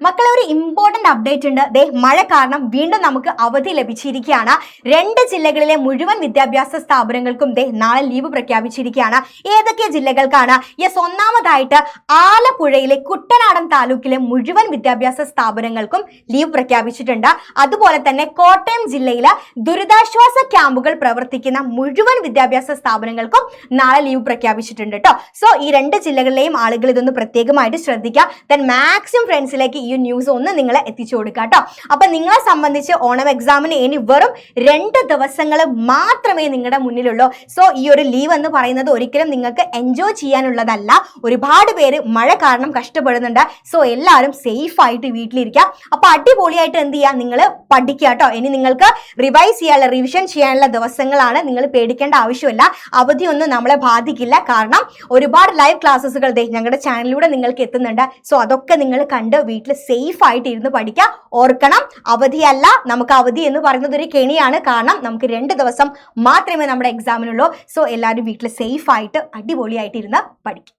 മക്കളെ ഒരു important update ഉണ്ട്. ദേ മഴ കാരണം വീണ്ടും നമുക്ക് അവധി ലഭിച്ചിരിക്കുകയാണ്. 2 ജില്ലകളിലെ മുഴുവൻ വിദ്യാഭ്യാസ സ്ഥാപനങ്ങൾക്കും ദേ നാളെ ലീവ് പ്രഖ്യാപിച്ചിരിക്കുകയാണ്. ഏതൊക്കെ ജില്ലകൾക്കാണ്? ഒന്നാമതായിട്ട് ആലപ്പുഴയിലെ കുട്ടനാടൻ താലൂക്കിലെ മുഴുവൻ വിദ്യാഭ്യാസ സ്ഥാപനങ്ങൾക്കും ലീവ് പ്രഖ്യാപിച്ചിട്ടുണ്ട്. അതുപോലെ തന്നെ കോട്ടയം ജില്ലയിലെ ദുരിതാശ്വാസ ക്യാമ്പുകൾ പ്രവർത്തിക്കുന്ന മുഴുവൻ വിദ്യാഭ്യാസ സ്ഥാപനങ്ങൾക്കും നാളെ ലീവ് പ്രഖ്യാപിച്ചിട്ടുണ്ട് കേട്ടോ. സോ ഈ 2 ജില്ലകളിലെയും ആളുകൾ ഇതൊന്ന് പ്രത്യേകമായിട്ട് ശ്രദ്ധിക്കുക. ദെൻ മാക്സിമം ഫ്രണ്ട്സിലേക്ക് ഈ ന്യൂസ് ഒന്ന് നിങ്ങളെ എത്തിച്ചു കൊടുക്കുക കേട്ടോ. അപ്പൊ നിങ്ങളെ സംബന്ധിച്ച് ഓണം എക്സാമിന് ഇനി വെറും 2 ദിവസങ്ങൾ മാത്രമേ നിങ്ങളുടെ മുന്നിലുള്ളൂ. സോ ഈ ഒരു ലീവ് എന്ന് പറയുന്നത് ഒരിക്കലും നിങ്ങൾക്ക് എൻജോയ് ചെയ്യാനുള്ളതല്ല. ഒരുപാട് പേര് മഴ കാരണം കഷ്ടപ്പെടുന്നുണ്ട്. സോ എല്ലാവരും സേഫ് ആയിട്ട് വീട്ടിലിരിക്കുക. അപ്പൊ അടിപൊളിയായിട്ട് എന്ത് ചെയ്യുക, നിങ്ങൾ പഠിക്കുക കേട്ടോ. ഇനി നിങ്ങൾക്ക് റിവിഷൻ ചെയ്യാനുള്ള ദിവസങ്ങളാണ്. നിങ്ങൾ പേടിക്കേണ്ട ആവശ്യമില്ല. അവധിയൊന്നും നമ്മളെ ബാധിക്കില്ല. കാരണം ഒരുപാട് ലൈവ് ക്ലാസ്സുകൾ ഞങ്ങളുടെ ചാനലിലൂടെ നിങ്ങൾക്ക് എത്തുന്നുണ്ട്. സോ അതൊക്കെ നിങ്ങൾ കണ്ട് വീട്ടിൽ സേഫ് ആയിട്ട് ഇരുന്ന് പഠിക്കുക. ഓർക്കണം, അവധിയല്ല. നമുക്ക് അവധി എന്ന് പറയുന്നത് ഒരു കെണിയാണ്. കാരണം നമുക്ക് 2 ദിവസം മാത്രമേ നമ്മുടെ എക്സാമിനുള്ളൂ. സോ എല്ലാവരും വീട്ടിൽ സേഫ് ആയിട്ട് അടിപൊളിയായിട്ട് ഇരുന്ന് പഠിക്കും.